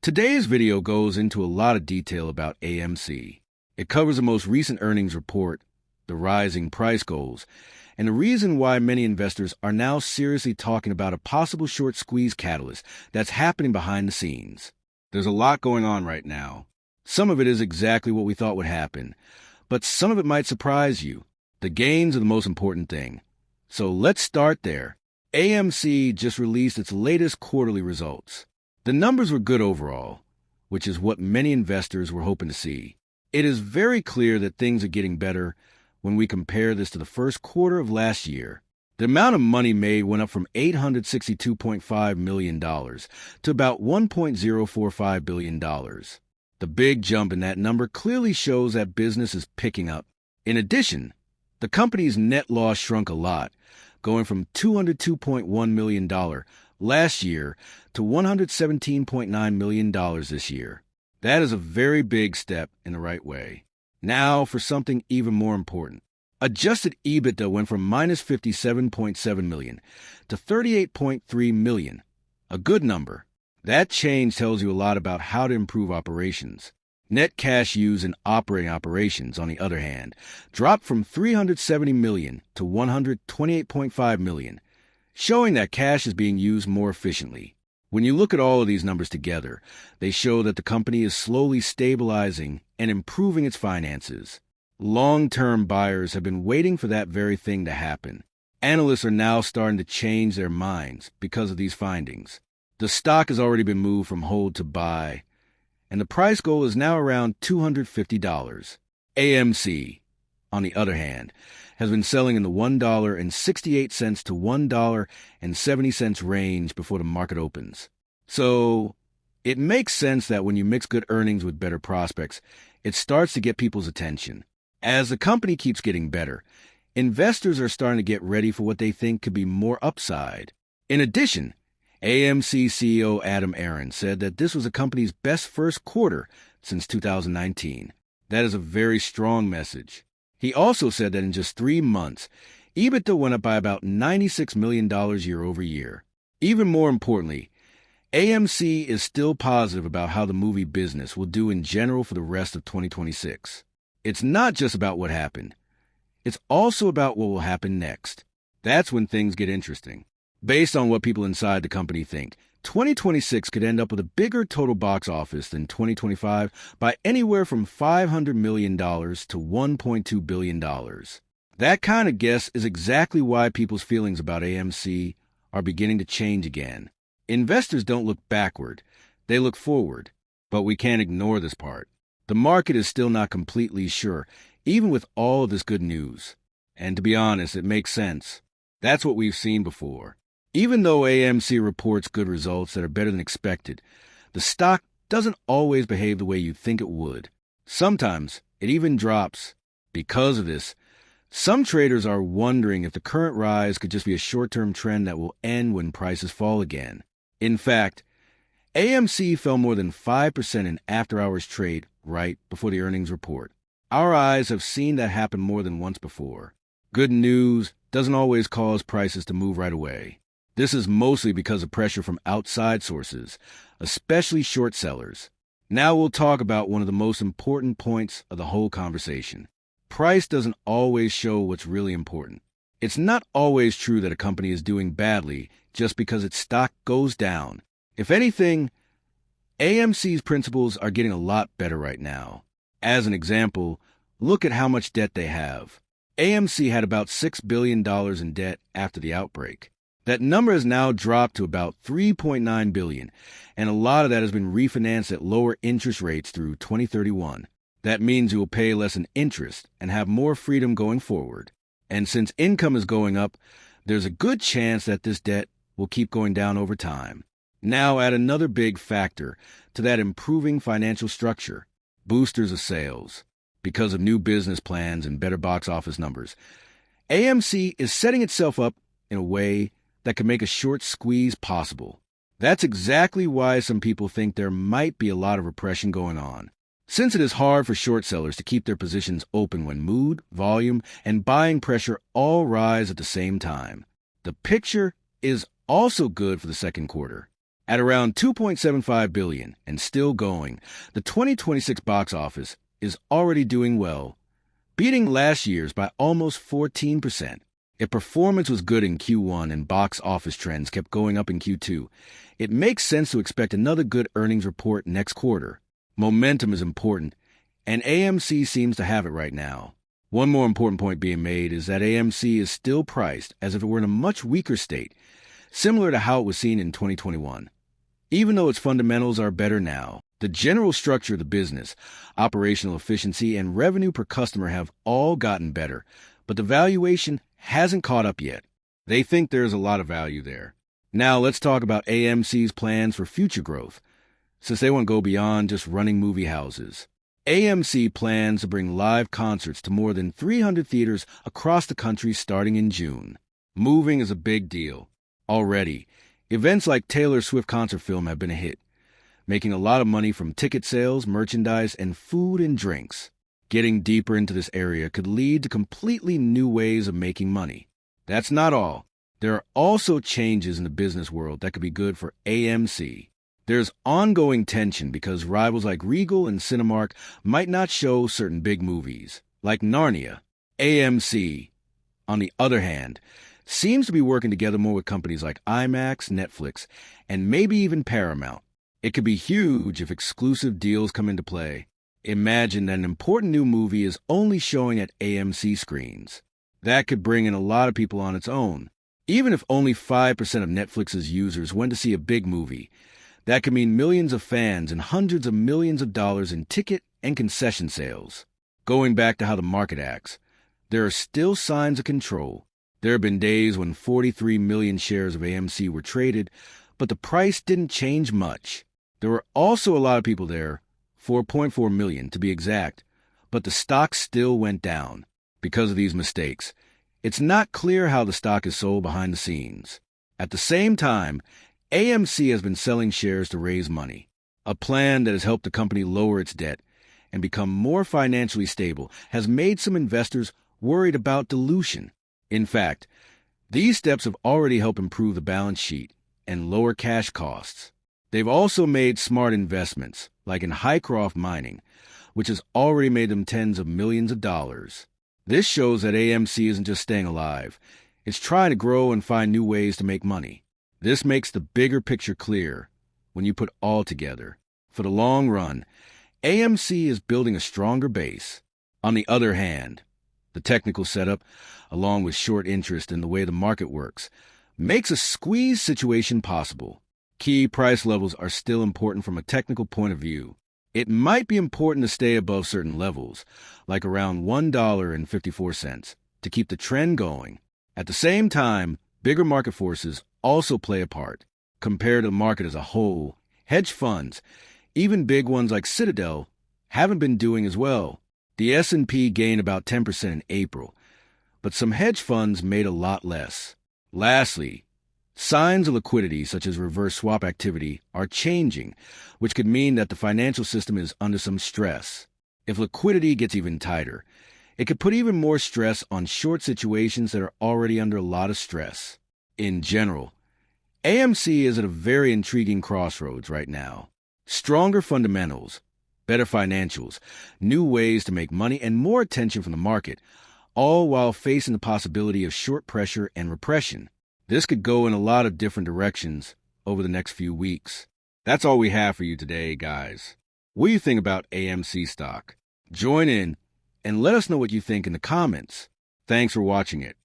Today's video goes into a lot of detail about AMC. It covers the most recent earnings report, the rising price goals, and the reason why many investors are now seriously talking about a possible short squeeze catalyst that's happening behind the scenes. There's a lot going on right now. Some of it is exactly what we thought would happen, but some of it might surprise you. The gains are the most important thing. So let's start there. AMC just released its latest quarterly results. The numbers were good overall, which is what many investors were hoping to see. It is very clear that things are getting better when we compare this to the first quarter of last year. The amount of money made went up from $862.5 million to about $1.045 billion. The big jump in that number clearly shows that business is picking up. In addition, the company's net loss shrunk a lot, going from $202.1 million last year to $117.9 million this year. That is a very big step in the right way. Now for something even more important. Adjusted EBITDA went from minus $57.7 million to $38.3 million, a good number. That change tells you a lot about how to improve operations. Net cash used in operating operations, on the other hand, dropped from $370 million to $128.5 million, showing that cash is being used more efficiently. When you look at all of these numbers together, they show that the company is slowly stabilizing and improving its finances. Long-term buyers have been waiting for that very thing to happen. Analysts are now starting to change their minds because of these findings. The stock has already been moved from hold to buy, and the price goal is now around $250. AMC, on the other hand, has been selling in the $1.68 to $1.70 range before the market opens. So it makes sense that when you mix good earnings with better prospects, it starts to get people's attention. As the company keeps getting better, investors are starting to get ready for what they think could be more upside. In addition, AMC CEO Adam Aron said that this was the company's best first quarter since 2019. That is a very strong message. He also said that in just 3 months, EBITDA went up by about $96 million year over year. Even more importantly, AMC is still positive about how the movie business will do in general for the rest of 2026. It's not just about what happened. It's also about what will happen next. That's when things get interesting. Based on what people inside the company think, 2026 could end up with a bigger total box office than 2025 by anywhere from $500 million to $1.2 billion. That kind of guess is exactly why people's feelings about AMC are beginning to change again. Investors don't look backward, they look forward. But we can't ignore this part. The market is still not completely sure, even with all of this good news. And to be honest, it makes sense. That's what we've seen before. Even though AMC reports good results that are better than expected, the stock doesn't always behave the way you think it would. Sometimes it even drops. Because of this, some traders are wondering if the current rise could just be a short-term trend that will end when prices fall again. In fact, AMC fell more than 5% in after-hours trade right before the earnings report. Our eyes have seen that happen more than once before. Good news doesn't always cause prices to move right away. This is mostly because of pressure from outside sources, especially short sellers. Now we'll talk about one of the most important points of the whole conversation. Price doesn't always show what's really important. It's not always true that a company is doing badly just because its stock goes down. If anything, AMC's principles are getting a lot better right now. As an example, look at how much debt they have. AMC had about $6 billion in debt after the outbreak. That number has now dropped to about $3.9 billion, and a lot of that has been refinanced at lower interest rates through 2031. That means you will pay less in interest and have more freedom going forward. And since income is going up, there's a good chance that this debt will keep going down over time. Now add another big factor to that improving financial structure: boosters of sales. Because of new business plans and better box office numbers, AMC is setting itself up in a way that can make a short squeeze possible. That's exactly why some people think there might be a lot of repression going on. Since it is hard for short sellers to keep their positions open when mood, volume, and buying pressure all rise at the same time, the picture is also good for the second quarter. At around $2.75 billion and still going, the 2026 box office is already doing well, beating last year's by almost 14%. If performance was good in Q1 and box office trends kept going up in Q2, it makes sense to expect another good earnings report next quarter. Momentum is important, and AMC seems to have it right now. One more important point being made is that AMC is still priced as if it were in a much weaker state, similar to how it was seen in 2021. Even though its fundamentals are better now, the general structure of the business, operational efficiency, and revenue per customer have all gotten better, but the valuation hasn't caught up yet. They think there's a lot of value there. Now let's talk about AMC's plans for future growth, since they want to go beyond just running movie houses. AMC plans to bring live concerts to more than 300 theaters across the country starting in June. Moving is a big deal. Already, events like Taylor Swift concert film have been a hit, making a lot of money from ticket sales, merchandise, and food and drinks. Getting deeper into this area could lead to completely new ways of making money. That's not all. There are also changes in the business world that could be good for AMC. There's ongoing tension because rivals like Regal and Cinemark might not show certain big movies, like Narnia. AMC, on the other hand, seems to be working together more with companies like IMAX, Netflix, and maybe even Paramount. It could be huge if exclusive deals come into play. Imagine that an important new movie is only showing at AMC screens. That could bring in a lot of people on its own. Even if only 5% of Netflix's users went to see a big movie, that could mean millions of fans and hundreds of millions of dollars in ticket and concession sales. Going back to how the market acts, there are still signs of control. There have been days when 43 million shares of AMC were traded, but the price didn't change much. There were also a lot of people there, 4.4 million to be exact, but the stock still went down. Because of these mistakes, it's not clear how the stock is sold behind the scenes. At the same time, AMC has been selling shares to raise money. A plan that has helped the company lower its debt and become more financially stable has made some investors worried about dilution. In fact, these steps have already helped improve the balance sheet and lower cash costs. They've also made smart investments, like in Hycroft Mining, which has already made them tens of millions of dollars. This shows that AMC isn't just staying alive. It's trying to grow and find new ways to make money. This makes the bigger picture clear when you put all together. For the long run, AMC is building a stronger base. On the other hand, the technical setup, along with short interest in the way the market works, makes a squeeze situation possible. Key price levels are still important from a technical point of view. It might be important to stay above certain levels, like around $1.54, to keep the trend going. At the same time, bigger market forces also play a part. Compared to the market as a whole, hedge funds, even big ones like Citadel, haven't been doing as well. The S&P gained about 10% in April, but some hedge funds made a lot less. Lastly, signs of liquidity, such as reverse swap activity, are changing, which could mean that the financial system is under some stress. If liquidity gets even tighter, it could put even more stress on short situations that are already under a lot of stress. In general, AMC is at a very intriguing crossroads right now. Stronger fundamentals, better financials, new ways to make money, and more attention from the market, all while facing the possibility of short pressure and repression. This could go in a lot of different directions over the next few weeks. That's all we have for you today, guys. What do you think about AMC stock? Join in and let us know what you think in the comments. Thanks for watching it.